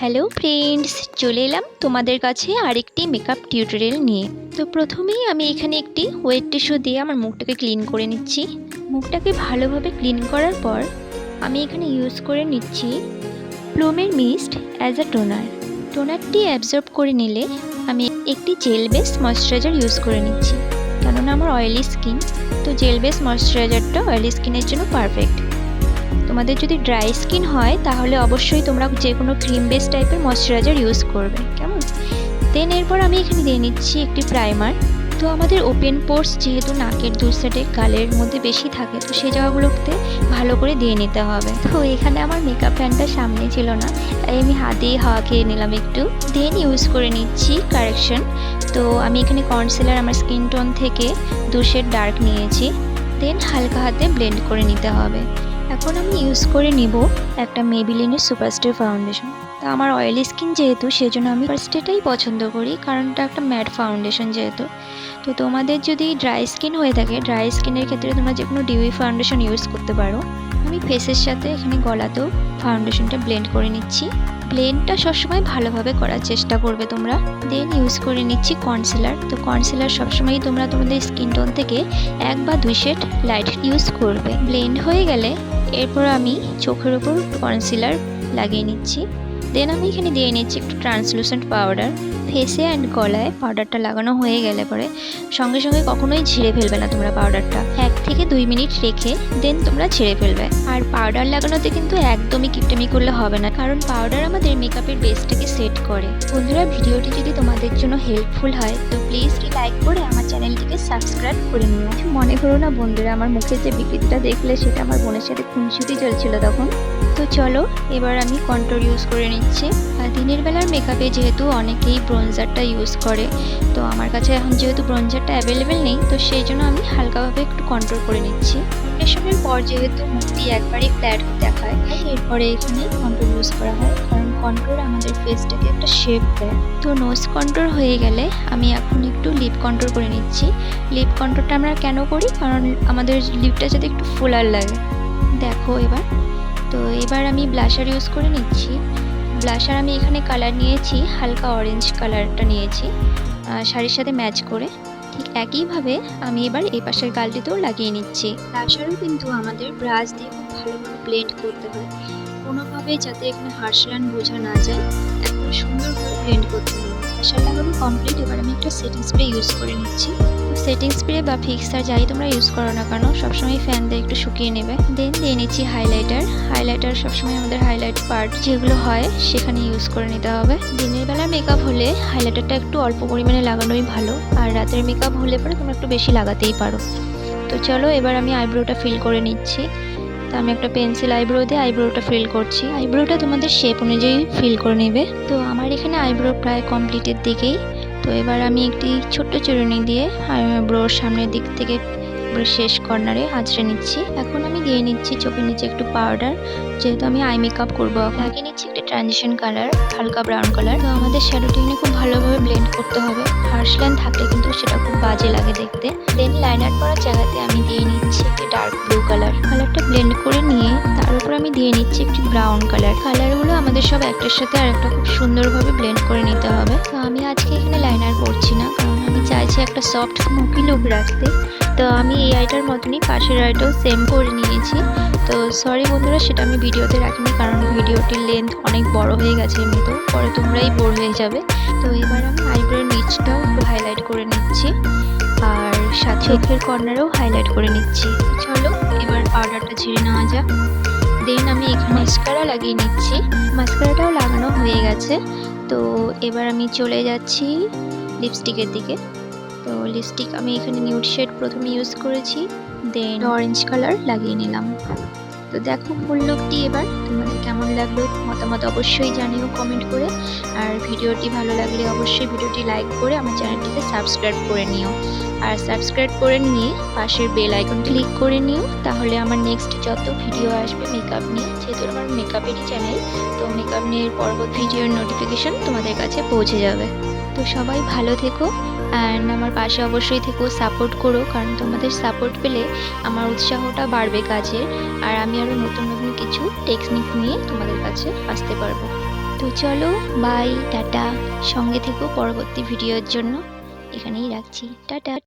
Hello friends, চলে এলাম তোমাদের কাছে আরেকটি মেকআপ টিউটোরিয়াল নিয়ে। তো প্রথমেই আমি এখানে একটি ওয়েট টিস্যু দিয়ে আমার মুখটাকে ক্লিন করে নিচ্ছি। মুখটাকে ভালোভাবে ক্লিন করার পর আমি এখানে ইউজ করে নিচ্ছি প্লুমের মিস্ট অ্যাজ আ টোনার। টোনারটি অ্যাবজর্ব করে নিলে আমি একটি জেল বেস ময়শ্চারাইজার ইউজ করে নিচ্ছি, কেননা আমার অয়েলি স্কিন, তো জেল বেস ময়শ্চারাইজারটা অয়েলি স্কিনের জন্য পারফেক্ট। তোমাদের যদি ড্রাই স্কিন হয় তাহলে অবশ্যই তোমরা যে কোনো ক্রিম বেস টাইপের ময়শ্চারাইজার ইউজ করবে, কেমন। দেন এরপর আমি এখানে দিয়ে নিচ্ছি একটি প্রাইমার। তো আমাদের ওপেন পোর্স যেহেতু নাকের দু সাইডে গালের মধ্যে বেশি থাকে, তো সেই জায়গাগুলোতে ভালো করে দিয়ে নিতে হবে। তো এখানে আমার মেকআপ প্যানটা সামনে ছিল না, তাই আমি হাত দিয়ে হাওয়া খেয়ে নিলাম একটু। দেন ইউজ করে নিচ্ছি কারেকশন। তো আমি এখানে কনসিলার আমার স্কিন টোন থেকে 2 শেড ডার্ক নিয়েছি। দেন হালকা হাতে ব্লেন্ড করে নিতে হবে। এখন আমি ইউজ করে নিব একটা মেবিলিনের সুপারস্টার ফাউন্ডেশন। তা আমার অয়েলি স্কিন যেহেতু, সেজন্য আমি সুপারস্টারটাই পছন্দ করি, কারণ এটা একটা ম্যাট ফাউন্ডেশন যেহেতু। তো তোমাদের যদি ড্রাই স্কিন হয়ে থাকে, ড্রাই স্কিনের ক্ষেত্রে তোমরা যে কোনো ডিউই ফাউন্ডেশন ইউজ করতে পারো। আমি ফেসের সাথে এখানে গলাতেও ফাউন্ডেশনটা ব্লেন্ড করে নিচ্ছি। ব্লেন্ডটা সবসময় ভালোভাবে করার চেষ্টা করবে তোমরা। দেন ইউজ করে নিচ্ছি কনসিলার। তো কনসিলার সবসময়ই তোমরা তোমাদের স্কিন টোন থেকে 1 বা 2 শেড লাইট ইউজ করবে। ব্লেন্ড হয়ে গেলে এরপর আমি চোখের উপর কনসিলার লাগিয়ে নিচ্ছি। দেন আমি এখানে দিয়ে নিচ্ছি একটু ট্রান্সলুসেন্ট পাউডার। ফেসে অ্যান্ড গলায় পাউডারটা লাগানো হয়ে গেলে পরে সঙ্গে সঙ্গে কখনোই ঝেড়ে ফেলবে না তোমরা পাউডারটা। 1 থেকে 2 মিনিট রেখে দেন তোমরা ঝেড়ে ফেলবে। আর পাউডার লাগানোতে কিন্তু একদমই কিপটেমি করলে হবে না, কারণ পাউডার আমাদের মেকআপের বেসটাকে সেট করে। বন্ধুরা, ভিডিওটি যদি তোমাদের জন্য হেল্পফুল হয় তো প্লিজ লাইক করে আমার চ্যানেলটিকে সাবস্ক্রাইব করে নিও। মনে করো না বন্ধুরা, আমার মুখের যে বিকৃতিটা দেখলে সেটা আমার বোনের সাথে খুনসুটি চলছিল তখন। তো চলো এবার আমি কন্ট্রোল ইউজ করে নিচ্ছি। আর দিনের বেলার মেকআপে যেহেতু অনেকেই ব্রোঞ্জারটা ইউজ করে, তো আমার কাছে এখন যেহেতু ব্রোঞ্জারটা অ্যাভেলেবেল নেই, তো সেই জন্য আমি হালকাভাবে একটু কন্ট্রোল করে নিচ্ছি। ফাউন্ডেশনের পর যেহেতু মুখটি একবারই ফ্ল্যাট দেখায়, এরপরে এখানে কন্ট্রোল ইউজ করা হয়, কারণ কন্ট্রোল আমাদের ফেসটাকে একটা শেপ দেয়। তো নোজ কন্ট্রোল হয়ে গেলে আমি এখন একটু লিপ কন্ট্রোল করে নিচ্ছি। লিপ কন্ট্রোলটা আমরা কেন করি, কারণ আমাদের লিপটা যাতে একটু ফুলার লাগে। দেখো এবার, তো এবার আমি ব্লাশার ইউজ করে নিচ্ছি। ব্লাশার আমি এখানে কালার নিয়েছি, হালকা অরেঞ্জ কালারটা নিয়েছি শাড়ির সাথে ম্যাচ করে। ঠিক একইভাবে আমি এবার এই পাশের গালটিতেও লাগিয়ে নিচ্ছি। ব্লাশারও কিন্তু আমাদের ব্রাশ দিয়ে খুব ভালোভাবে ব্লেন্ড করতে হয়, কোনোভাবে যাতে এখানে হার্শ লাইন বোঝা না যায়, একদম সুন্দরভাবে ব্লেন্ড করতে হবে। ব্লাশার লাগানো কমপ্লিট। এবার আমি একটা সেটিং স্প্রে ইউজ করে নিচ্ছি। সেটিং স্প্রে বা ফিক্সার যাই তোমরা ইউজ করো না কেন, সবসময় ফ্যান দিয়ে একটু শুকিয়ে নেবে। দেন দিয়ে নিচ্ছি হাইলাইটার। হাইলাইটার সবসময় আমাদের হাইলাইট পার্ট যেগুলো হয় সেখানে ইউজ করে নিতে হবে। দিনের বেলা মেকআপ হলে হাইলাইটারটা একটু অল্প পরিমাণে লাগানোই ভালো, আর রাতের মেকআপ হলে পরে তোমরা একটু বেশি লাগাতেই পারো। তো চলো এবার আমি আইব্রোটা ফিল করে নিচ্ছি। তো আমি একটা পেন্সিল আইব্রো দিয়ে আইব্রোটা ফিল করছি। আইব্রোটা তোমাদের শেপ অনুযায়ী ফিল করে নেবে। তো আমার এখানে আইব্রো প্রায় কমপ্লিটের দিকেই। তো এবার আমি একটি ছোট্ট চিরুনি দিয়ে আইব্রোর সামনের দিক থেকে শেষ কর্নারে আঁচড়ে নিচ্ছি। এখন আমি দিয়ে নিচ্ছি চোখের নিচে একটু পাউডার, যেহেতু আমি আই মেকআপ করবো। লাগিয়ে নিচ্ছি একটা ট্রানজিশন কালার, হালকা ব্রাউন কালার। তো আমাদের শ্যাডোটি খুব ভালোভাবে ব্লেন্ড করতে হবে, হার্শ লাইন থাকলে কিন্তু সেটা খুব বাজে লাগে দেখতে। দেন লাইনার করার জায়গাতে আমি দিয়ে নিচ্ছি একটি ডার্ক ব্লু কালার। কালারটা ব্লেন্ড করে নিয়ে তার উপর আমি দিয়ে নিচ্ছি একটি ব্রাউন কালার। কালারগুলো আমাদের সব একটার সাথে আর একটা খুব সুন্দরভাবে ব্লেন্ড করে নিতে হবে। তো আমি আজকে এখানে লাইনার করছি না, কারণ আমি চাইছি একটা সফট স্মোকি লুক রাখতে। তো আমি এই আইটার মতনই পাশের আইটাও সেম করে নিয়েছি। তো সরি বন্ধুরা, সেটা আমি ভিডিওতে রাখিনি, কারণ ভিডিওটির লেন্থ অনেক বড় হয়ে গেছে এমনিতেও, পরে তোমরাই বোর হয়ে যাবে। তো এবার আমি আইব্রোর নিচটাও একটু হাইলাইট করে নিচ্ছি, আর সাথে চোখের কর্নারেও হাইলাইট করে নিচ্ছি। চলো এবার পাউডারটা ঝেড়ে নেওয়া যাক। দেন আমি এখানে মাস্কারা লাগিয়ে নিচ্ছি। মাস্কারাটাও লাগানো হয়ে গেছে। তো এবার আমি চলে যাচ্ছি লিপস্টিকের দিকে। তো লিপস্টিক আমি এখানে নিউড শেড প্রথমে ইউজ করেছি, দেন অরেঞ্জ কালার লাগিয়ে নিলাম। তো দেখো ফুল লুকটি এবার তোমাদের কেমন লাগলো মতামত অবশ্যই জানিও কমেন্ট করে। আর ভিডিওটি ভালো লাগলে অবশ্যই ভিডিওটি লাইক করে আমার চ্যানেলটিকে সাবস্ক্রাইব করে নিও। আর সাবস্ক্রাইব করে নিয়ে পাশের বেল আইকন ক্লিক করে নিও, তাহলে আমার নেক্সট যত ভিডিও আসবে মেকআপ নিয়ে, যেহেতু আমার মেকআপেরই চ্যানেল, তো মেকআপ নিয়ে পরবর্তী ভিডিওর নোটিফিকেশন তোমাদের কাছে পৌঁছে যাবে। তো সবাই ভালো থেকো, অ্যান্ড আমার পাশে অবশ্যই থেকো, সাপোর্ট করো, কারণ তোমাদের সাপোর্ট পেলে আমার উৎসাহটা বাড়বে কাজের, আর আমি আরও নতুন নতুন কিছু টেকনিক নিয়ে তোমাদের কাছে আসতে পারবো। তো চলো, বাই, টাটা। সঙ্গে থেকো পরবর্তী ভিডিওর জন্য। এখানেই রাখছি, টাটা।